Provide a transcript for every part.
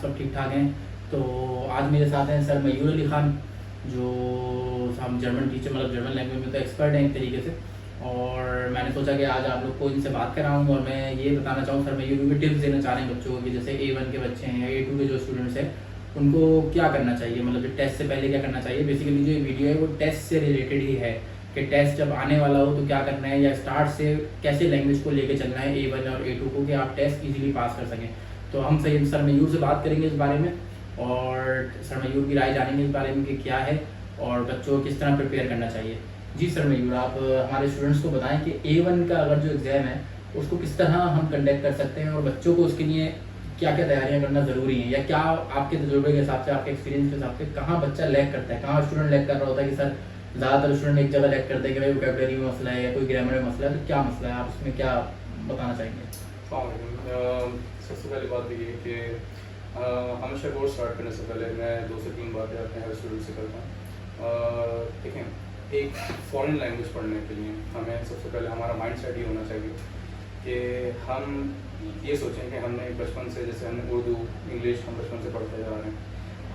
सब ठीक ठाक हैं। तो आज मेरे साथ हैं सर मयूर अली ख़ान, जो हम जर्मन टीचर मतलब जर्मन लैंग्वेज में तो एक्सपर्ट हैं एक तरीके से। और मैंने सोचा कि आज आप लोग को इनसे बात कराऊँ और मैं ये बताना चाहूँ सर मयूर भी टिप्स देना चाह रहे हैं बच्चों को कि जैसे A1 के बच्चे हैं या A2 के जो स्टूडेंट्स हैं उनको क्या करना चाहिए, मतलब जो टेस्ट से पहले क्या करना चाहिए। बेसिकली जो ये वीडियो है वो टेस्ट से रिलेटेड ही है कि टेस्ट जब आने वाला हो तो क्या करना है, या स्टार्ट से कैसे लैंग्वेज को लेके चलना है A1 और A2 को कि आप टेस्ट इजीली पास कर सकें। तो हम सर मयूर से बात करेंगे इस बारे में और सर मयूर की राय जानेंगे इस बारे में कि क्या है और बच्चों को किस तरह प्रिपेयर करना चाहिए। जी सर मयूर, आप हमारे स्टूडेंट्स को बताएं कि A1 का अगर जो एग्ज़ाम है उसको किस तरह हम कंडक्ट कर सकते हैं और बच्चों को उसके लिए क्या क्या तैयारियां करना ज़रूरी है, या क्या आपके तजुर्बे के हिसाब से, आपके एक्सपीरियंस के हिसाब से कहाँ बच्चा लैग करता है, कहाँ स्टूडेंट लैग कर रहा होता है कि सर ज़्यादातर स्टूडेंट एक जगह लैग करते हैं कि भाई वोकैबुलरी में मसला है या कोई ग्रामर में मसला है, तो क्या मसला है, आप उसमें क्या बताना चाहेंगे। सबसे पहली बात तो ये कि हमेशा कोर्स स्टार्ट करने से पहले मैं 2 से 3 बातें अपने हर स्टूडेंट से करता हूँ। देखें, एक फॉरेन लैंग्वेज पढ़ने के लिए हमें सबसे पहले हमारा माइंड सेट ये होना चाहिए कि हम ये सोचें कि हमने बचपन से, जैसे हमने उर्दू इंग्लिश हम बचपन से पढ़ते जा रहे हैं,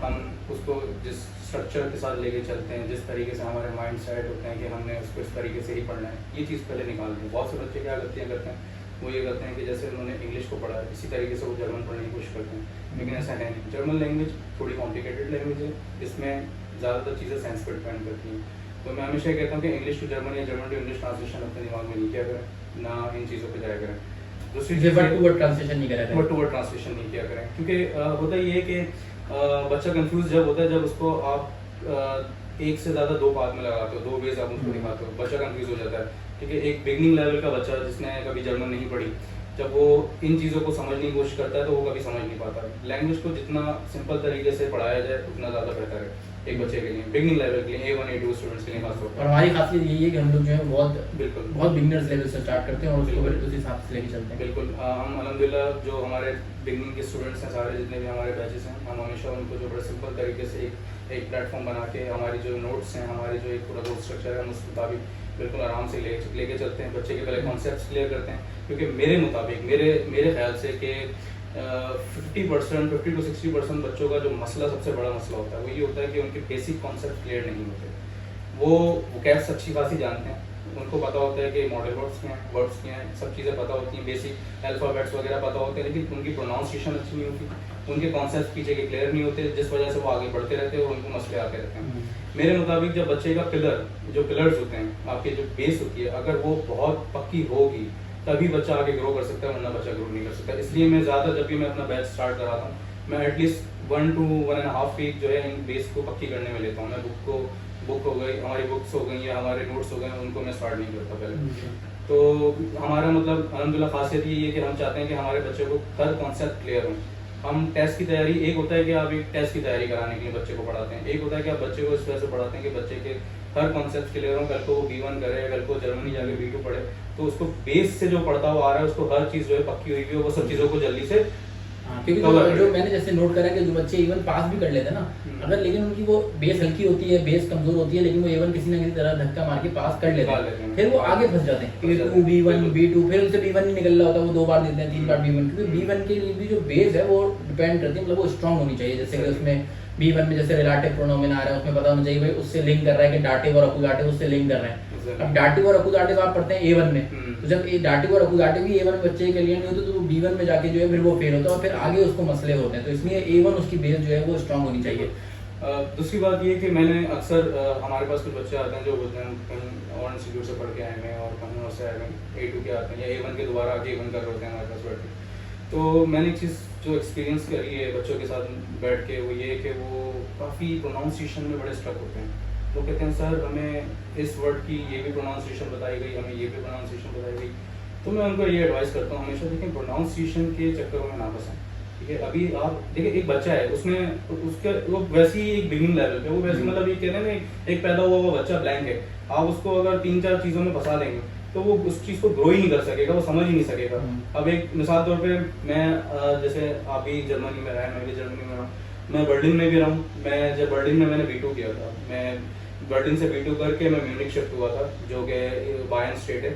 हम उसको जिस स्ट्रक्चर के साथ लेके चलते हैं, जिस तरीके से हमारे माइंड सेट होते हैं कि हमने उसको इस तरीके से ही पढ़ना है, ये चीज़ पहले निकाल दें। बहुत से बच्चे क्या गलतियाँ करते हैं, वो ये करते हैं कि जैसे उन्होंने इंग्लिश को पढ़ा है इसी तरीके से वो जर्मन पढ़ने की कोशिश करते हैं, लेकिन ऐसा है नहीं। जर्मन लैंग्वेज थोड़ी कॉम्प्लिकेटेड लैंग्वेज है, इसमें ज़्यादातर चीज़ें साइंस पर डिपेंड करती हैं। तो मैं हमेशा कहता हूँ कि इंग्लिश टू जर्मन या जर्मन टू इंग्लिश ट्रांसलेशन अपने दिमाग में नहीं किया करें, ना इन चीज़ों पर जाया करें। दूसरी चीज़ वर्ड टू वर्ड ट्रांसलेशन नहीं करें, वर्ड टू वर्ड ट्रांसलेशन नहीं किया करें, क्योंकि होता ये है कि बच्चा कंफ्यूज जब होता है, जब उसको आप एक से ज़्यादा 2 पार्ट में लगाते हो, 2 वेज आप उसको दिखाते हो, बच्चा कंफ्यूज हो जाता है। ठीक है, एक बिगनिंग लेवल का बच्चा जिसने कभी जर्मन नहीं पढ़ी, जब वो इन चीज़ों को समझने की कोशिश करता है तो वो कभी समझ नहीं पाता। लैंग्वेज को जितना सिंपल तरीके से पढ़ाया जाए उतना ज़्यादा बेहतर है एक बच्चे के लिए, बिगनिंग लेवल के लिए, A1 A2 स्टूडेंट्स के लिए खासतौर पर। और हमारी खासियत यही है कि हम लोग जो है बहुत बिल्कुल बहुत बिगनर्स लेवल से स्टार्ट करते हैं और उसको फिर उस हिसाब से लेके चलते हैं। बिल्कुल हम अल्हम्दुलिल्लाह जो हमारे बिगनिंग के स्टूडेंट्स हैं, सारे जितने भी हमारे बैचेस हैं, हम हमेशा उनको जो बड़े सिंपल तरीके से एक प्लेटफॉर्म बना के हमारी जो नोट्स हैं, हमारी जो एक पूरा कोर्स स्ट्रक्चर है, हम उस मुताबिक बिल्कुल आराम से लेके चलते हैं। बच्चे के पहले कॉन्सेप्ट्स क्लियर करते हैं, क्योंकि मेरे मुताबिक मेरे ख्याल से कि 50% 50 to 60% बच्चों का जो मसला, सबसे बड़ा मसला होता है वो ये होता है कि उनके बेसिक कॉन्सेप्ट क्लियर नहीं होते। वो वोकैब्स अच्छी खासी जानते हैं, उनको पता होता है कि मॉडल वर्ड्स क्या हैं, वर्ड्स क्या हैं, सब चीज़ें पता होती हैं, बेसिक अल्फ़ाबेट्स वगैरह पता होते हैं, लेकिन उनकी प्रोनाउंसिएशन अच्छी नहीं होती, उनके कॉन्सेप्ट पीछे के क्लियर नहीं होते, जिस वजह से वो आगे बढ़ते रहते हैं और उनको मसले आते रहते हैं। मेरे मुताबिक जब बच्चे का पिलर्स होते हैं, आपके जो बेस होती है, अगर वो बहुत पक्की होगी तभी बच्चा आगे ग्रो कर सकता है, वरना बच्चा ग्रो नहीं कर सकता। इसलिए मैं ज़्यादा जब भी मैं अपना बैच स्टार्ट कराता हूँ, मैं एटलीस्ट 1 to 1.5 वीक जो है इन बेस को पक्की करने में लेता हूँ। मैं बुक हो गई, हमारी बुक्स हो गई या हमारे नोट्स हो गए, उनको मैं स्टार्ट नहीं करता पहले। तो हमारा मतलब अल्हम्दुलिल्लाह खासियत ये है कि हम चाहते हैं कि हमारे बच्चे को हर कॉन्सेप्ट क्लियर हो। हम टेस्ट की तैयारी, एक होता है कि आप एक टेस्ट की तैयारी कराने के लिए बच्चे को पढ़ाते हैं, एक होता है कि आप बच्चे को इस वजह से पढ़ाते हैं कि बच्चे के हर कॉन्सेप्ट क्लियर हो, कल को वो B1 करे, कल को जर्मनी जाके B2 पढ़े, तो उसको बेस से जो पढ़ता हुआ आ रहा है उसको हर चीज़ जो है पक्की हुई है, वो सब चीज़ों को जल्दी से क्योंकि जो मैंने जैसे नोट करा कि जो बच्चे A1 पास भी कर लेते हैं ना, अगर लेकिन उनकी वो बेस हल्की होती है, बेस कमजोर होती है, लेकिन वो A1 किसी ना किसी तरह धक्का मार के पास कर लेते हैं, फिर वो आगे फंस जाते हैं A2 B1 B2, फिर उनसे B1 नहीं निकल रहा होता, वो 2 बार देते हैं, 3 बार B1, क्योंकि B1 के लिए भी जो बेस है वो डिपेंड करती है, मतलब वो स्ट्रॉन्ग होनी चाहिए। जैसे कि उसमें B1 में जैसे रिलेटिव प्रोनोमिन आ रहा है, उसमें पता होना चाहिए भाई उससे लिंक कर रहा है कि डाटिव और अकुजाटिव उससे लिंक कर रहे हैं। अब डाटिव और अकुजाटिव आप पढ़ते हैं A1 में, तो जब ये डाटिव और अकुजाटिव भी A1 बच्चे के लिए नहीं होते तो वो B1 में जाके जो है फिर वो फेल होता है और फिर आगे उसको मसले होते हैं, तो इसलिए A1 उसकी बेस जो है वो स्ट्रॉन्ग होनी चाहिए। दूसरी बात ये कि मैंने अक्सर हमारे पास कुछ बच्चे आते हैं जो बोलते हैं कहीं और इंस्टीट्यूट से पढ़ के आए हैं और कहीं और से आए हैं, A2 के आते हैं या A1 के दोबारा आके A1 कर रहे होते हैं हमारे पास बैठ के। तो मैंने एक चीज़ जो एक्सपीरियंस करी है बच्चों के साथ बैठ के, वो ये कि वो काफ़ी प्रोनाउंसिएशन में बड़े स्ट्रक होते हैं। वो कहते हैं सर हमें इस वर्ड की ये भी प्रोनाउंसिएशन बताई गई, हमें ये भी प्रोनाउंसिएशन बताई गई। तो मैं उनको ये एडवाइस करता हूँ हमेशा, देखें प्रोनाउंसिएशन के चक्करों में ना फंसें। ठीक है, अभी आप देखिए एक बच्चा है, उसमें उसके वो वैसे ही एक बिगिनिंग लेवल पे, वो वैसे मतलब ये कहते हैं ना एक पैदा हुआ बच्चा ब्लैंक है, आप उसको अगर 3-4 चीज़ों में फंसा देंगे तो वो उस चीज़ को ग्रो ही नहीं कर सकेगा, वो समझ ही नहीं सकेगा। अब एक मिसाल तौर पे मैं जैसे आप भी जर्मनी में रहा, मैं भी जर्मनी में रहा, मैं बर्लिन में भी रहा हूँ। मैं जब बर्लिन में मैंने B2 किया था, मैं बर्लिन से B2 करके मैं म्यूनिक शिफ्ट हुआ था, जो कि बायर्न स्टेट है।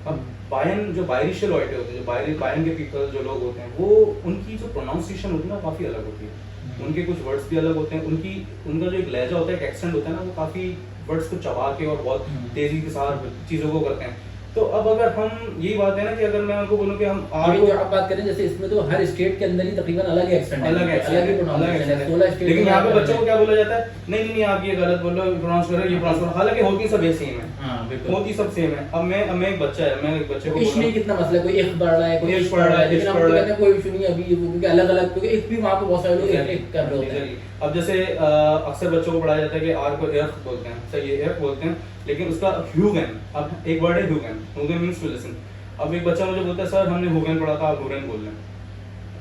अब बायन जो बायरिशियल ऑइटे होते हैं, जो बायन के पीपल जो लोग होते हैं, वो उनकी जो प्रोनाउंसिएशन होती है ना काफ़ी अलग होती है। उनके कुछ वर्ड्स भी अलग होते हैं, उनका जो एक लहजा होता है, एक एक्सेंट होता है ना, वो काफ़ी वर्ड्स को चबा के और बहुत तेज़ी के साथ चीज़ों को करते हैं। तो अब अगर हम यही बात है ना कि अगर मैं उनको बोलूँ कि हम अभी जो आप बात करें जैसे इसमें तो हर स्टेट के अंदर ही तकरीबन अलग ही एक्सेंट है, अलग है, अलग ही प्रोनाउंसिएशन है, 16 स्टेट लेकिन यहाँ पे बच्चों को क्या बोला जाता है, नहीं नहीं नहीं आप ये गलत बोल रहे हो, प्रोनाउंस करो, ये प्रोनाउंस करो, हालांकि होती सब सेम है। हाँ बिल्कुल, होती सब सेम है। अब मैं एक बच्चा है, मैं एक बच्चे को इश में कितना मसला है, कोई एक पढ़ रहा है, कोई इश पढ़ रहा है, लेकिन हम कहते हैं कोई इशू नहीं अभी, क्योंकि अलग अलग, क्योंकि एक भी वहाँ पे बहुत सारे लोग एक कर रहे होते हैं। अब जैसे अक्सर बच्चों को पढ़ाया जाता है कि आर को एर्थ बोलते हैं, सही है एर्थ बोलते हैं, लेकिन उसका ह्यूगन, अब एक वर्ड है ह्यूगन मींस टू लिसन। अब एक बच्चा मुझे बोलता है सर हमने हुगेन पढ़ा था, आप हुगेन बोल रहे हैं।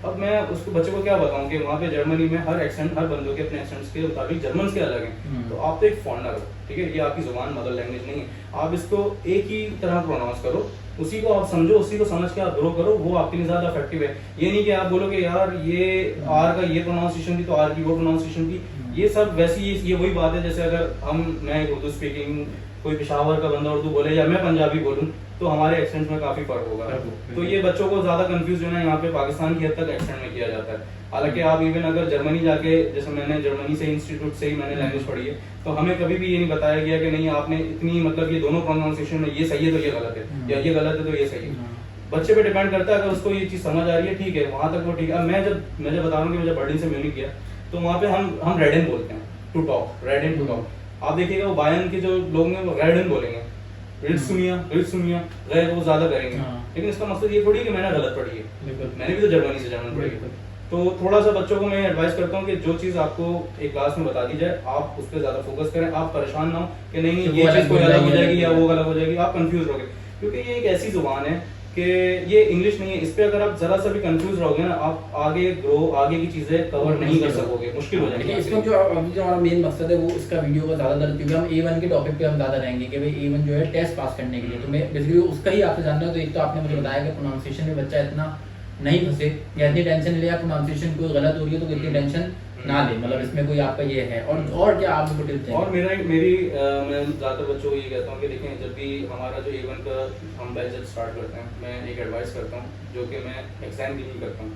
अब मैं उसको बच्चे को क्या बताऊं कि वहाँ पे जर्मनी में हर एक्सेंट, हर बंदों के अपने एक्सेंट्स के मुताबिक जर्मन के अलग हैं। तो आप तो एक फॉरनर हो, ठीक है, ये आपकी जुबान मदर लैंग्वेज नहीं है, आप इसको एक ही तरह प्रोनाउंस करो, उसी को आप समझो, उसी को समझ के आप ग्रो करो, वो आपके लिए ज्यादा इफेक्टिव है। ये नहीं कि आप बोलोगे यार ये आर का ये प्रोनाउंसिएशन थी तो आर की वो प्रोनाउंसिएशन थी, ये सब वैसी ये वही बात है जैसे अगर मैं एक उर्दू स्पीकिंग, कोई पेशावर का बंदा उर्दू बोले या मैं पंजाबी बोलूं तो हमारे एक्सेंट में काफी फर्क होगा। तो ये बच्चों को ज्यादा कंफ्यूज जो है ना यहाँ पे पाकिस्तान की हद तक एक्सेंट में किया जाता है। हालांकि आप इवन अगर जर्मनी जाके, जैसे मैंने जर्मनी से इंस्टीट्यूट से ही मैंने लैंग्वेज पढ़ी है, तो हमें कभी भी ये नहीं बताया गया कि नहीं आपने इतनी मतलब ये दोनों प्रोनाउंसिएशन में ये सही है तो ये गलत है, या ये गलत है तो ये सही है। बच्चे पे डिपेंड करता है, अगर उसको ये चीज समझ आ रही है ठीक है, वहां तक वो ठीक है। अब मैं जब बता रहा हूँ कि मैं जब बर्लिन से म्यूनिख गया तो वहाँ पे हम रेडन बोलते हैं, टू टॉक, रेडन टू टॉक। आप देखिएगा वो बायन के जो लोग हैं वो रेडन बोलेंगे, रिट्सुमिया गैर वो ज्यादा करेंगे। लेकिन इसका मकसद ये थोड़ी कि मैंने गलत पढ़ी है, मैंने भी तो जर्मनी से जर्मन पढ़ी है। तो थोड़ा सा बच्चों को मैं एडवाइस करता हूँ कि जो चीज आपको एक क्लास में बता दी जाए आप उस पर ज्यादा फोकस करें, आप परेशान ना हो कि नहीं ये चीज कोई अलग हो जाएगी या वो अलग हो जाएगी, आप कंफ्यूज रहोगे। क्योंकि ये एक ऐसी जुबान है कि ये इंग्लिश नहीं है, इस पे अगर आप जरा सा भी कंफ्यूज रहोगे ना, आप आगे की चीजें कवर नहीं कर सकोगे, मुश्किल हो जाएगी। इसमें जो अभी जो हमारा मेन मकसद है वो इसका वीडियो का ज्यादातर, क्योंकि हम A1 के टॉपिक पे हम ज्यादा रहेंगे कि भाई A1 जो है टेस्ट पास करने के लिए, तो मैं बेसिकली उसका ही आपसे जानना है। तो एक तो आपने मुझे बताया कि प्रोनाउंसिएशन में बच्चा इतना नहीं फंसे या इतनी टेंशन ले, या प्रोनाउंसिएशन कोई गलत हो रही है तो इतनी टेंशन ना ले, मतलब इसमें कोई आपका ये है। और क्या आप मुझे टिप्स देंगे? और मैं ज़्यादातर बच्चों को ये कहता हूँ कि देखें, जब भी हमारा जो A1 का हम बैच जब स्टार्ट करते हैं, मैं एक एडवाइस करता हूँ जो कि मैं एग्जाम भी नहीं करता हूँ।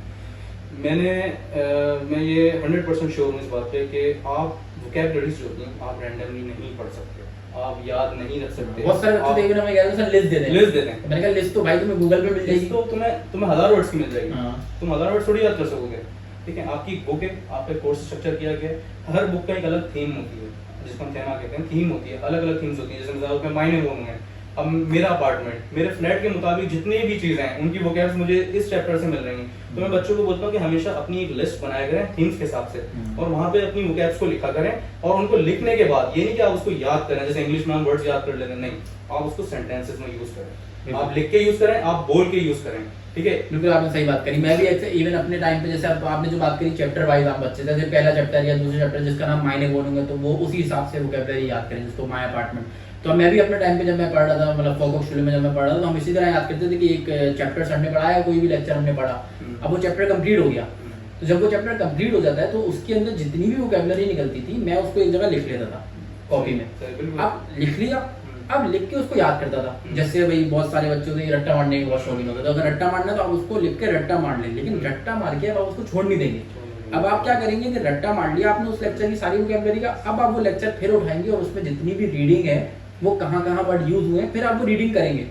मैं ये 100% श्योर हूँ इस बात पे कि आप वोकैबुलरीज जो होती हैं आप रैंडमली नहीं पढ़ सकते, आप याद नहीं रख सकते। बहुत सारे बच्चे देख रहे हैं, मैं कह रहा हूं सर लिस्ट दे दें। मैंने कहा लिस्ट तो भाई तुम्हें गूगल पे मिल जाएगी, तो तुम्हें 1000 वर्ड्स की मिल जाएगी, तुम 1000 वर्ड्स थोड़ी याद कर सकोगे। ठीक है, आपकी बुक है, आपका कोर्स स्ट्रक्चर किया गया है, हर बुक का एक अलग थीम होती है, जिसको हम थीमा कहते हैं, थीम होती है, अलग अलग थीम्स होती है। जैसे मिसाल पे माइनर होम है, अब मेरा अपार्टमेंट, मेरे फ्लैट के मुताबिक जितनी भी चीजें हैं उनकी वोकैब्स मुझे इस चैप्टर से मिल रही हैं, तो मैं बच्चों को बोलता हूँ कि हमेशा अपनी एक लिस्ट बनाया करें थीम्स के हिसाब से, और वहाँ पे अपनी वोकैब्स को लिखा करें। और उनको लिखने के बाद ये नहीं कि आप उसको याद करें, जैसे इंग्लिश में हम वर्ड्स याद कर लेते हैं, नहीं, आप उसको सेंटेंसेस में यूज करें, आप लिख के यूज करें, आप बोल के यूज करें। ठीक है, बिल्कुल आपने सही बात करी। मैं भी इवन अपने टाइम पे, जैसे आपने जो बात करी चैप्टर वाइज, आप बच्चे जैसे पहला चैप्टर या दूसरा चैप्टर जिसका नाम मायने बोलूंगा तो वो उसी हिसाब से वोकैबुलरी याद करें, जिसको माय अपार्टमेंट। तो मैं भी अपने टाइम पे जब मैं पढ़ रहा था, मतलब फोकस शुरू में जब मैं पढ़ रहा था, तो हम इसी तरह याद करते थे कि एक चैप्टर सर ने पढ़ाया, कोई भी लेक्चर हमने पढ़ा, अब वो चैप्टर कंप्लीट हो गया। तो जब वो चैप्टर कंप्लीट हो जाता है तो उसके अंदर जितनी भी वोकैबुलरी निकलती थी मैं उसको एक जगह लिख लेता था कॉपी में। अब लिख लिया, अब लिख के उसको याद करता था। जैसे भाई बहुत सारे बच्चों से रट्टा मारने की बहुत शौकीन होता है, तो अगर रट्टा मारना तो आप उसको लिख के रट्टा मार लें, लेकिन रट्टा मार के अब आप उसको छोड़ नहीं देंगे। अब आप क्या करेंगे कि रट्टा मार लिया आपने उस लेक्चर की सारी वोकैबुलरी का, अब आप वो लेक्चर फिर उठाएंगे और उसमें जितनी भी रीडिंग है वो कहाँ वर्ड यूज हुए हैं फिर आप वो रीडिंग करेंगे।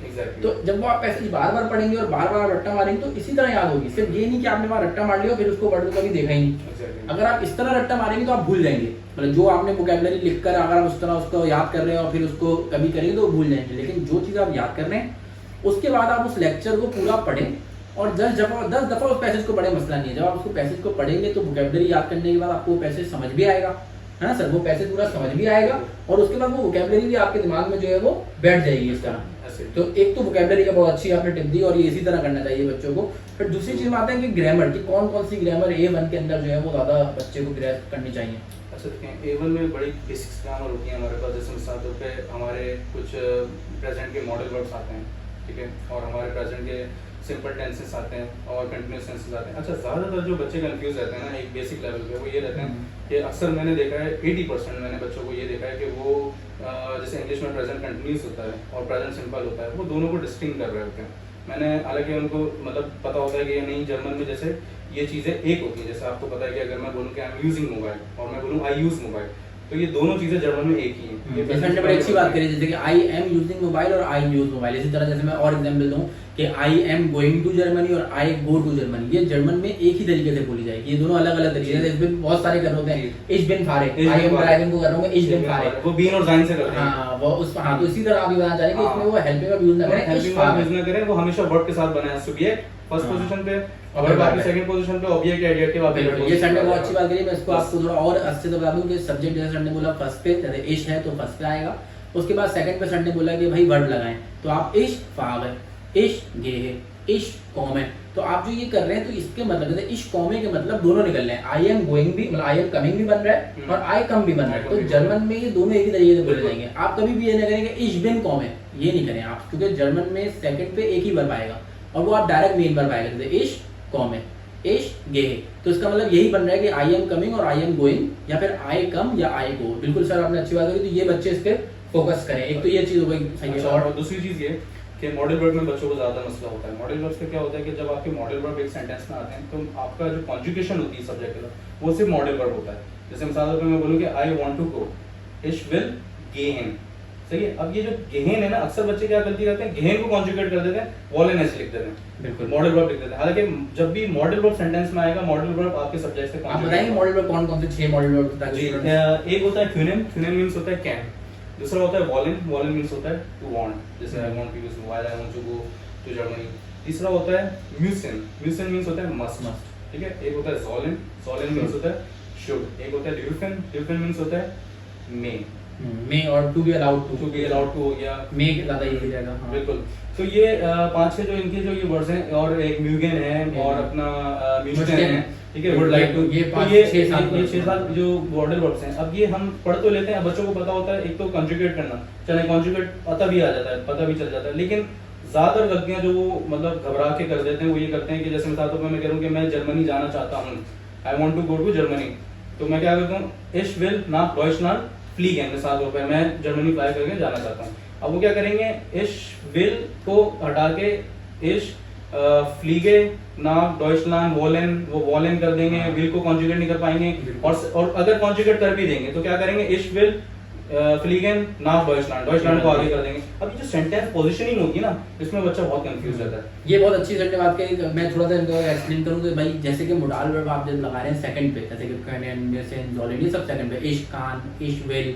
तो जब वो आप पैसेज बार बार पढ़ेंगे और बार बार रट्टा मारेंगे तो इसी तरह याद होगी। सिर्फ ये नहीं कि आपने वहाँ रट्टा मार लिया फिर उसको वर्ड को कभी देखा ही नहीं। अगर आप इस तरह रट्टा मारेंगे तो आप भूल जाएंगे, मतलब जो आपने वोकैबुलरी लिखकर अगर आप उस तरह उसको याद कर रहे हैं और फिर उसको कभी करेंगे तो भूल जाएंगे। लेकिन जो चीज़ आप याद कर रहे हैं उसके बाद आप उस लेक्चर को पूरा पढ़ें और 10 दफ़ा उस पैसेज को पढ़े, मसला नहीं है। जब आप उसको पैसेज को पढ़ेंगे तो वोकैबुलरी याद करने के बाद आपको वो पैसेज समझ भी आएगा, है ना सर, वो पैसेज पूरा समझ भी आएगा और उसके बाद वो वोकैबुलरी भी आपके दिमाग में जो है वो बैठ जाएगी इस तरह। तो एक तो वोकैबुलरी का बहुत अच्छी आपने टिप दी और ये इसी तरह करना चाहिए बच्चों को। फिर दूसरी चीज़ में आता है कि ग्रामर की कौन कौन सी ग्रामर A1 के अंदर जो है वो ज़्यादा बच्चे को ग्रैस्प करनी चाहिए। अच्छा देखें, A1 में बड़ी बेसिक्स ग्रामर होती है हमारे पास। जैसे मिसाल तौर पे हमारे कुछ प्रेजेंट के मॉडल वर्ड्स आते हैं, ठीक है, और हमारे प्रेजेंट के सिंपल टेंसेस आते हैं और कंटिन्यूस टेंसेस आते हैं। अच्छा, ज़्यादातर जो बच्चे कंफ्यूज रहते हैं ना एक बेसिक लेवल पे, वो ये रहते हैं कि अक्सर मैंने देखा है 80% मैंने बच्चों को ये देखा है कि वो जैसे इंग्लिश में प्रेजेंट कंटिन्यूस होता है और प्रेजेंट सिंपल होता है, वो दोनों को डिस्टिंग कर रहे होते हैं। मैंने हालांकि उनको मतलब पता होता है कि नहीं, जर्मन में जैसे ये चीज़ें एक होती हैं। जैसे आपको पता है कि अगर मैं बोलूँ कि आई एम यूजिंग मोबाइल और मैं बोलूँ आई यूज़ मोबाइल, तो ये दोनों चीज़ें जर्मन में एक ही हैं। ये जैसे हमने बड़ी अच्छी बात करी, जैसे कि आई एम यूजिंग मोबाइल और आई यूज मोबाइल। इसी तरह जैसे मैं और एग्जांपल दूं कि I am going to Germany और आई गो टू जर्मनी, ये जर्मन में एक ही तरीके से बोली जाएगी। ये दोनों अलग अलग तरीके से, इसमें बहुत सारे कर होते हैं। इश बिन फारे, आई एम ड्राइविंग को कर रहा हूं, इश बिन फारे, वो बीन और जाइन से करते हैं। हां, वो उस हां, तो इसी तरह आप ये बताना चाह रहे हैं कि इसमें वो हेल्पिंग वर्ब यूज ना करें, हेल्पिंग वर्ब यूज ना करें, वो हमेशा वर्ब के साथ बना है। सब्जेक्ट फर्स्ट पोजीशन पे और बाकी सेकंड पोजीशन पे ऑब्जेक्ट एडजेक्टिव। आप ये सर ने बहुत अच्छी बात करी। मैं इसको आपको थोड़ा और अच्छे से बता दूं कि सब्जेक्ट जैसे सर ने बोला फर्स्ट पे, जैसे इश है तो फर्स्ट पे आएगा। उसके बाद सेकंड पे सर ने बोला कि भाई वर्ब लगाएं, तो आप इश फाग है, इश गे है, इश कॉम है। तो आप जो ये कर रहे हैं तो इसके मतलब जैसे इश कॉमे के मतलब दोनों निकल रहे हैं। आई एम गोइंग भी मतलब आई एम कमिंग भी बन रहा है और आई कम भी बन रहा है। तो जर्मन में ये दोनों एक ही तरीके से बोले जाएंगे। आप कभी भी ये नहीं करेंगे इश बिन कॉम है, ये नहीं करें आप, क्योंकि जर्मन में सेकंड पे एक ही वर्ब आएगा और वो आप डायरेक्ट मेन वर्ब आएगा। जैसे इश कॉम है, इश गे है, तो इसका मतलब यही बन रहा है कि आई एम कमिंग और आई एम गोइंग, या फिर आई कम या आई गो। बिल्कुल सर, आपने अच्छी बात करी। तो ये बच्चे इस पे फोकस करें। एक तो ये चीज हो गई सही है। और दूसरी चीज ये कि मॉडल वर्ब में बच्चों को ज्यादा मसला होता है। मॉडल वर्ब से क्या होता है कि जब आपके मॉडल वर्ब एक सेंटेंस में आते हैं तो आपका जो कॉन्जुगेशन होती है सब्जेक्ट का, वो सिर्फ मॉडल वर्ब होता है। जैसे मिसाल के तौर पे मैं बोलूं कि आई वांट टू गो, इश विल गेहन, सही है। अब ये जो गेहन है ना, अक्सर बच्चे क्या गलती करते हैं, गेहन को कॉन्जुगेट कर देते हैं, वॉलन ऐसे लिख देते हैं, बिल्कुल मॉडल वर्ब लिख देते हैं। हालांकि जब भी मॉडल वर्ब सेंटेंस में आएगा, मॉडल वर्ब आपके सब्जेक्ट से आप बताएंगे मॉडल वर्ब कौन कौन से 6 मॉडल वर्ब होता जी, है? एक होता है क्यूनेम, क्यूनेम मींस होता है कैन। दूसरा होता है वॉलन, वॉलन मींस होता है टू वांट, जैसे I want to use mobile, I want to go to Germany. तीसरा होता है म्यूसन, म्यूसन मींस होता है मस्ट, ठीक है। एक होता है ज़ोलन, ज़ोलन मींस होता है शुड। एक होता है ड्यूफन, ड्यूफन मींस होता है मे, मे और to be allowed to be allowed to हो गया, मे के ज्यादा इजी रहेगा। हाँ। बिल्कुल। तो ये 5-6 जो इनके जो ये वर्ड्स हैं, और एक म्यूगन है और अपना म्यूस्टन है, ठीक है, वुड लाइक टू। ये 6-7 जो मॉडल वर्ब्स हैं। अब ये हम पढ़ तो लेते हैं, बच्चों को पता होता है एक तो कॉन्जुगेट करना, चले कॉन्जुगेट पता भी आ जाता है, पता भी चल जाता है, लेकिन ज्यादातर गलतियां जो वो मतलब घबरा के कर देते हैं वो ये करते हैं कि जैसे मिसाल तौर पर मैं कह रहा हूं कि मैं जर्मनी जाना चाहता हूं, I want to go to Germany, तो मैं क्या करता हूं, इश विल नाक डॉइचलैंड फ्लीगेन, मिसाल तौर पर मैं जर्मनी फ्लाई करके जाना चाहता हूं। अब वो क्या करेंगे, इश विल को हटा के इश फ्लीगे नाक डॉइचलैंड वॉलेन, वो वॉलेन कर देंगे, विल को कॉन्जुगेट नहीं कर पाएंगे, और अगर कॉन्जुगेट कर भी देंगे तो क्या करेंगे, इश विल फ्लीगेन नाक डॉइचलैंड, डॉइचलैंड को आगे कर देंगे। अब ये जो सेंटेंस पोजीशनिंग होगी ना, इसमें बच्चा बहुत कंफ्यूज रहता है। ये बहुत अच्छी सर बात कही। मैं थोड़ा सा इनको एक्सप्लेन करूं तो भाई जैसे कि मोडाल वर्ब आप जब लगा रहे हैं सेकंड पे, जैसे कि कैन, सेंस, ऑलरेडी सब सेकंड पे, इश कान, इश विल,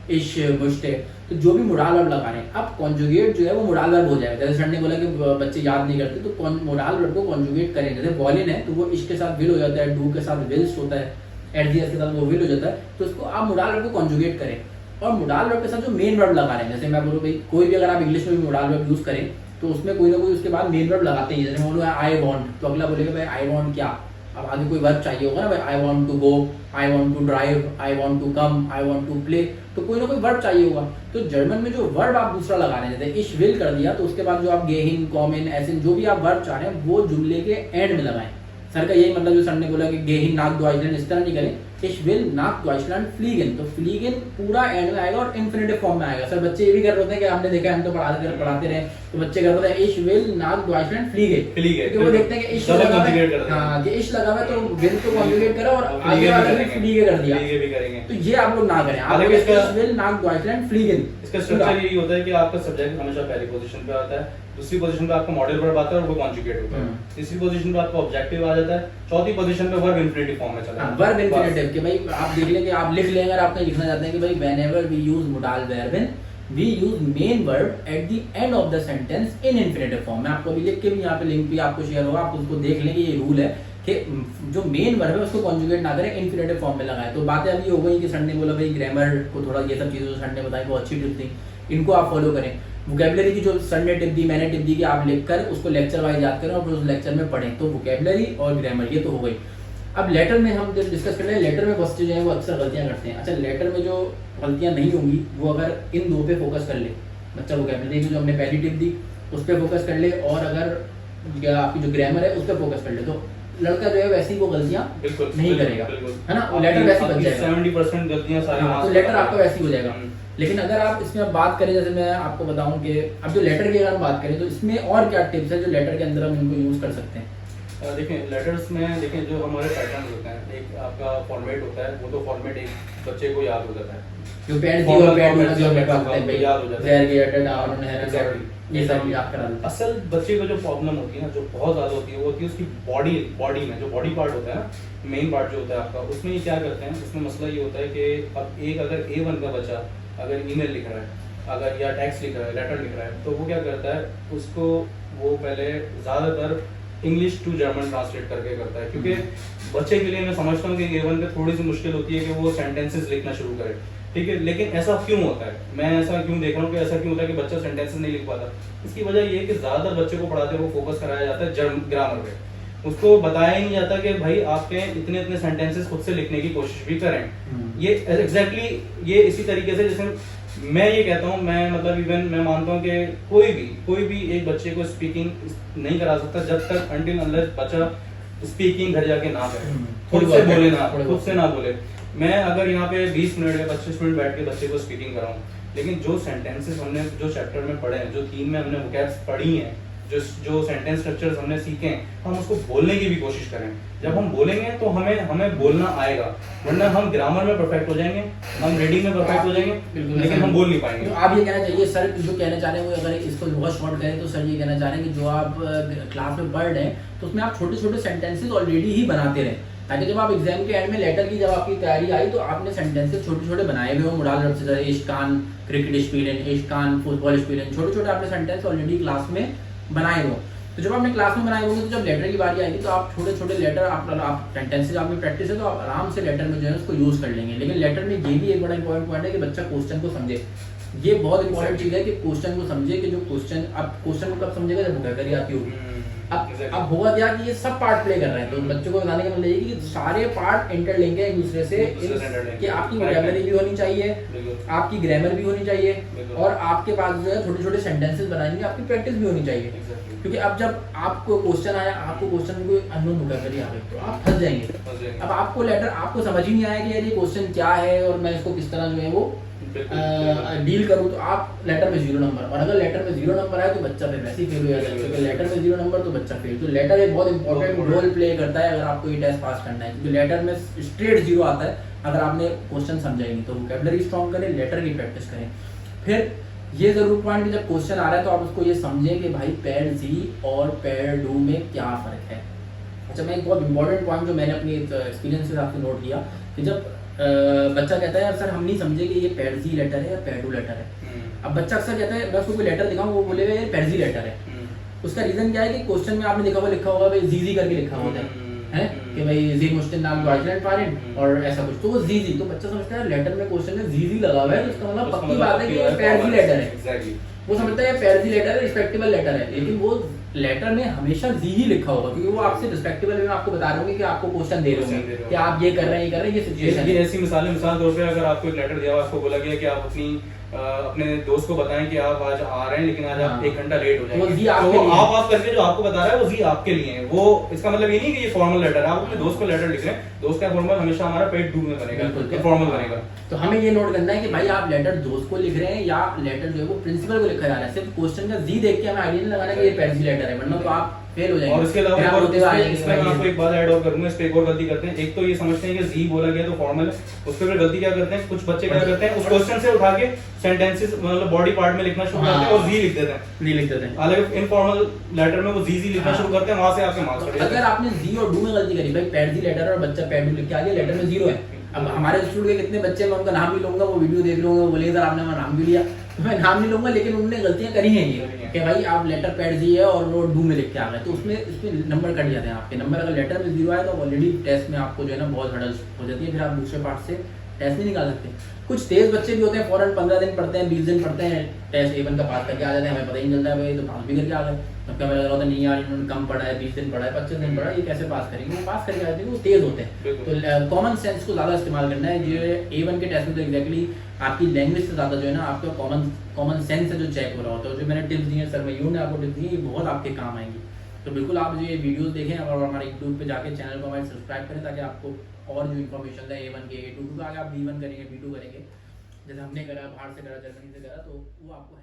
इश मुश्ते, तो जो भी मोडाल वर्ब लगा रहे हैं, अब कॉन्जुगेट जो है वो मोडाल वर्ब हो जाएगा। जैसे सर ने बोला कि बच्चे याद नहीं करते, तो मोडाल वर्ब को कॉन्जुगेट करें। जैसे वॉलिन है तो वो इश के साथ विल हो जाता है, डू के साथ विल्स होता है, एडजीएस के साथ वो विल हो जाता है, तो उसको आप मोडाल वर्ब को कॉन्जुगेट करें। और मोडाल वर्ब के साथ जो मेन वर्ब लगा रहे हैं, जैसे मैं बोलूं भाई कोई भी अगर आप इंग्लिश में भी मोडाल वर्ब यूज करें तो उसमें कोई ना कोई उसके बाद मेन वर्ब लगाते हैं। जैसे मैं बोलूँ आई वांट, तो अगला बोलेगा भाई आई वांट क्या, अब आगे कोई वर्ब चाहिए होगा ना भाई, I want to go, I want to drive, I want to come, I want to play, तो कोई ना कोई वर्ब चाहिए होगा। तो जर्मन में जो वर्ब आप दूसरा लगा रहे हैं, जैसे इश विल कर दिया, तो उसके बाद जो आप गेहिन, कॉमेन, ऐसे जो भी आप वर्ब चाह रहे हैं वो जुमले के एंड में लगाएं। सर का यही मतलब जो सर ने बोला कि गेहिन नाक डॉइचलैंड, इस तरह नहीं करें, इश विल नाक डॉइचलैंड फ्लीगेन, तो फ्लीगेन पूरा एंड में आएगा और इन्फिनेटिव फॉर्म में आएगा। सर बच्चे ये भी कर रहे होते हैं कि आपने देखा हम तो पढ़ाते रहे, तो बच्चे कर रहे हैं इश विल नाक डॉइचलैंड फ्लीगेन, क्योंकि वो देखते हैं कि इश लगा है, हां कि इश लगा है तो विल को कॉन्जुगेट करा और आगे वाले में फ्लीगे कर दिया, फ्लीगे भी करेंगे। तो ये आप लोग ना करें। आप इश विल नाक डॉइचलैंड फ्लीगेन, इसका स्ट्रक्चर यही होता है कि आपका सब्जेक्ट हमेशा पहली पोजीशन पे आता है, दूसरी पोजीशन पे आपका मॉडल वर्ब आता है और वो कॉन्जुगेट होता है, तीसरी पोजीशन पे आपका ऑब्जेक्टिव आ जाता है, चौथी पोजीशन पे वर्ब इंफिनिटिव फॉर्म में चला है। वर्ब इंफिनिटिव के भाई आप देख लेंगे, आप लिख लेंगे अगर आपने लिखना चाहते हैं कि भाई whenever we use modal verb, we use main verb at the end of the sentence in infinitive form. मैं आपको अभी लिख के भी यहाँ पे लिंक भी आपको शेयर होगा, आप उसको देख लेंगे। ये रूल है कि जो मेन वर्ब है उसको कॉन्जुगेट ना करें, इन्फिनेटिव फॉर्म में लगाएं। तो बातें अभी हो गई कि सर ने बोला भाई ग्रामर को थोड़ा ये सब चीज़ें सर ने बताई वो अच्छी टिप्स थी, इनको आप फॉलो करें। वोकैबुलरी की जो सर ने टिप दी, मैंने टिप दी कि आप लिखकर उसको लेक्चर वाइज याद करें और फिर उस लेक्चर में पढ़ें। तो वोकैबुलरी और ग्रामर ये तो हो गई। अब लेटर में हम जब डिस्कस कर रहे हैं, लेटर में बच्चे जो है वो अक्सर गलतियां करते हैं। अच्छा, लेटर में जो गलतियां नहीं होंगी वो अगर इन दो पे फोकस कर ले बच्चा, वोकैबुलरी की जो हमने पहली टिप दी उस पर फोकस कर ले, और अगर आपकी जो ग्रामर है उस पर फोकस कर ले, तो लड़का जो है वैसी वो गलतियां बिल्कुल नहीं करेगा, है ना, और लेटर वैसे बन जाएगा। 70% गलतियां सारी हाँ, वहाँ तो से लेटर करता आपका है। वैसे ही हो जाएगा। लेकिन अगर आप इसमें बात करें, जैसे मैं आपको बताऊं कि अब जो लेटर की अगर हम बात करें तो इसमें और क्या टिप्स है जो लेटर के अंदर हम इनको यूज कर सकते हैं? देखें लेटर्स में देखें जो हमारे पैटर्न होते हैं, एक आपका फॉर्मेट होता है, वो तो फॉर्मेट एक बच्चे को याद हो जाता है, जो पैड दी Formal और पैड format जो जो लगा होता है, होते हैं याद हो जाता है। जहर की अटैक और है Exactly. ये सब याद करा देते हैं। असल बच्चे को जो प्रॉब्लम होती है ना, जो बहुत ज़्यादा होती है, वो होती है उसकी बॉडी में जो बॉडी पार्ट होता है ना, मेन पार्ट जो होता है आपका, उसमें ये क्या करते हैं, उसमें मसला ये होता है कि अब एक अगर A1 का बच्चा अगर ईमेल लिख रहा है, अगर या टेक्स्ट लिख रहा है, लेटर लिख रहा है, तो वो क्या करता है, उसको वो पहले ज़्यादातर इंग्लिश टू जर्मन ट्रांसलेट करके करता है, क्योंकि बच्चे के लिए मैं समझता हूँ कि A1 पे थोड़ी सी मुश्किल होती है कि वो सेंटेंसेस लिखना शुरू करे, ठीक है। लेकिन ऐसा क्यों होता है, मैं ऐसा क्यों देख रहा हूँ कि ऐसा क्यों होता है कि बच्चा सेंटेंसेस नहीं लिख पाता? इसकी वजह ये है कि ज़्यादातर बच्चे को पढ़ाते हुए फोकस कराया जाता है ग्रामर पे, उसको बताया ही नहीं जाता कि भाई आपके इतने इतने सेंटेंसेस खुद से लिखने की कोशिश भी करें। ये एग्जैक्टली ये इसी तरीके से, जैसे मैं ये कहता हूँ, मैं मतलब इवन मैं मानता हूँ कि कोई भी एक बच्चे को स्पीकिंग नहीं करा सकता जब तक अनटिल अनलेस बच्चा स्पीकिंग घर जाके ना करे, खुद से बोले ना, खुद से ना बोले। मैं अगर यहाँ पे 20 मिनट या 25 मिनट बैठ के बच्चे को स्पीकिंग कराऊं, लेकिन जो सेंटेंसेस हमने जो चैप्टर में पढ़े हैं, जो थीम में हमने वोकैब्स पढ़ी हैं, जो सेंटेंस स्ट्रक्चर्स हमने सीखे हैं, हम उसको बोलने की भी कोशिश करें। जब हम बोलेंगे तो हमें बोलना आएगा, वरना हम ग्रामर में परफेक्ट हो जाएंगे, हम रीडिंग में परफेक्ट हो जाएंगे, लेकिन हम बोल नहीं पाएंगे। तो आप ये कहना चाहिए सर, जो कहना चाह रहे हैं वो, अगर इसको बहुत शॉर्ट करें तो सर ये कहना चाह रहे हैं कि जो आप क्लास में पढ़ रहे हैं तो उसमें आप छोटे छोटे सेंटेंसेस ऑलरेडी ही बनाते रहें, ताकि जब आप एग्जाम के एंड में लेटर की जब आपकी तैयारी आई तो आपने सेंटेंसेस छोटे छोटे बनाए हुए हो। मुडाल रब से इश्कान क्रिकेट स्पीडन, इश्कान फुटबॉल स्पीडन, छोटे छोटे आपने सेंटेंस ऑलरेडी क्लास में बनाए हो। तो जब आपने क्लास में बनाए होंगे तो जब लेटर की बारी आएगी तो आप छोटे छोटे लेटर आप सेंटेंसेस आप में प्रैक्टिस है तो आप आराम से लेटर में जो है उसको यूज कर लेंगे। लेकिन लेटर में ये भी एक बड़ा इंपॉर्टेंट पॉइंट है कि बच्चा क्वेश्चन को समझे। ये बहुत इंपॉर्टेंट चीज है कि क्वेश्चन को समझे, कि जो क्वेश्चन अब क्वेश्चन को कब समझेगा जब वोकैबुलरी आती होगी। अब होगा क्या कि ये सब पार्ट प्ले कर रहे हैं, तो बच्चों को बताने का मतलब ये कि सारे पार्ट इंटरलिंक है एक दूसरे से, कि आपकी वोकैबुलरी भी होनी चाहिए, आपकी ग्रामर भी होनी चाहिए, और आपके पास जो है छोटे छोटे सेंटेंसेस बनाएंगे, आपकी प्रैक्टिस भी होनी चाहिए। क्योंकि अब जब आपको क्वेश्चन आया, आपको क्वेश्चन को अननोन वोकैबुलरी आ गई तो आप फंस जाएंगे। अब आपको लेटर आपको समझ ही नहीं आया कि यार ये क्वेश्चन क्या है और मैं इसको किस तरह जो है वो डील करूं, तो आप लेटर में 0 नंबर, और अगर लेटर में 0 नंबर आए तो बच्चा फिर वैसे ही फेल हो जाता है, क्योंकि लेटर में 0 नंबर तो बच्चा फेल। तो लेटर एक बहुत इंपॉर्टेंट रोल प्ले करता है अगर आपको ये टेस्ट पास करना है, क्योंकि लेटर में स्ट्रेट 0 आता है अगर आपने क्वेश्चन समझा ही नहीं। तो वोकैबुलरी स्ट्रॉन्ग करें, लेटर की प्रैक्टिस करें। फिर ये जरूर पॉइंट कि जब क्वेश्चन आ रहा है तो आप उसको ये समझें कि भाई पैड जी और पैड डू में क्या फ़र्क है। अच्छा, मैं एक बहुत इंपॉर्टेंट पॉइंट जो मैंने अपनी एक्सपीरियंस से आपसे नोट किया कि जब बच्चा कहता है यार सर हम नहीं समझे कि ये पैड जी लेटर है या पैड डू लेटर है। अब बच्चा अक्सर कहता है, मैं उसको कोई लेटर दिखाऊं वो बोलेगा ये पैड जी लेटर है। उसका रीज़न क्या है कि क्वेश्चन में आपने लिखा होगा भाई जी करके लिखा होता है कि भाई जी मुश्किल नाम गार्जियन फारिन और ऐसा कुछ, तो वो जी तो बच्चा समझता है लेटर में क्वेश्चन में जी लगा हुआ है तो इसका मतलब पक्की बात है कि ये पैड जी लेटर है। वो समझता है पैड जी लेटर है, रिस्पेक्टेबल लेटर है, लेकिन वो लेटर में हमेशा जी ही लिखा होगा, क्योंकि वो आपसे रिस्पेक्टेबल में आपको बता रहे होंगे कि आपको क्वेश्चन दे रहे होंगे कि आप ये कर रहे हैं, ये सिचुएशन। ये ऐसी मिसाल तौर पे अगर आपको एक लेटर दिया हुआ, आपको बोला गया कि आप अपने दोस्त को बताएं कि आप आज आ रहे हैं लेकिन आज आप 1 घंटा लेट हो जाएंगे, तो आप करके जो आपको बता रहा है वो जी आपके लिए है। वो इसका मतलब ये नहीं कि ये फॉर्मल लेटर है, आप अपने दोस्त को लेटर लिख रहे हैं, दोस्त का फॉर्मल हमेशा हमारा पेड डू में बनेगा, तो फॉर्मल बनेगा। तो हमें ये नोट करना है कि भाई आप लेटर दोस्त को लिख रहे हैं या लेटर जो है वो प्रिंसिपल को लिखा जा रहा है, सिर्फ क्वेश्चन का जी देख के हमें आइडिया नहीं लगाना कि ये पैड जी लेटर है, वरना तो आप फेल हो जाएंगे। और इसके अलावा इसमें मैं आपको एक बात ऐड और करूंगा, इस पे एक और गलती करते हैं। एक तो ये समझते हैं कि जी बोला गया तो फॉर्मल है, उस पे फिर गलती क्या करते हैं कुछ बच्चे, क्या करते हैं उस क्वेश्चन से उठा के सेंटेंसेस मतलब बॉडी पार्ट में लिखना शुरू करते हैं और जी लिख देते हैं। हालांकि इनफॉर्मल लेटर में वो जी लिखना शुरू करते हैं, वहां से आपके मार्क्स कट जाते हैं। अगर आपने जी और डू में गलती करी, भाई पैड जी लेटर और बच्चा पैड डू लिख के आ गया, लेटर में 0 है। अब हमारे इंस्टीट्यूट के कितने बच्चे, मैं उनका नाम भी लूंगा, वो वीडियो देख रहे होंगे, बोलेंगे सर आपने हमारा नाम भी लिया, मैं नाम नहीं लूंगा, लेकिन उन्होंने गलतियां करी हैं ये कि भाई आप लेटर पैड जी है और वो डू में लिख के आ गए, तो उसमें नंबर कट जाते हैं आपके। नंबर अगर लेटर में 0 आए तो ऑलरेडी टेस्ट में आपको जो है ना बहुत हर्डल्स हो जाती है, फिर आप दूसरे पार्ट से टेस्ट नहीं निकाल सकते। कुछ तेज बच्चे भी होते हैं, फौरन 15 दिन पढ़ते हैं, 20 दिन पढ़ते हैं, टेस्ट A1 का पास करके आ जाते हैं, हमें पता ही नहीं चलता है भाई तो पास भी करके आ गए। तब क्या पता लगा होता नहीं यार इन्होंने कम पढ़ा है, 20 दिन पढ़ा है, 25 दिन पढ़ा है, ये कैसे पास करेंगे, वो पास करके आ जाते हैं, वो तेज होते हैं। तो कॉमन सेंस को ज़्यादा इस्तेमाल करना है। ये A1 के टेस्ट में तो एग्जैक्टली आपकी लैंग्वेज से ज़्यादा जो है ना आपका कॉमन सेंस है जो चेक हो रहा होता है। जो मैंने टिप्स दी हैं सर मयूर ने आपको टिप्स दी, ये बहुत आपके काम आएंगी। तो बिल्कुल आप ये वीडियोस देखें और हमारे यूट्यूब पे जाके चैनल को हमारे सब्सक्राइब करें, ताकि आपको और जो इन्फॉर्मेशन है A1 के A2 का, आगे आप B1 करेंगे B2 करेंगे, जैसे हमने करा, बाहर से करा, जर्मनी से करा, तो वो आपको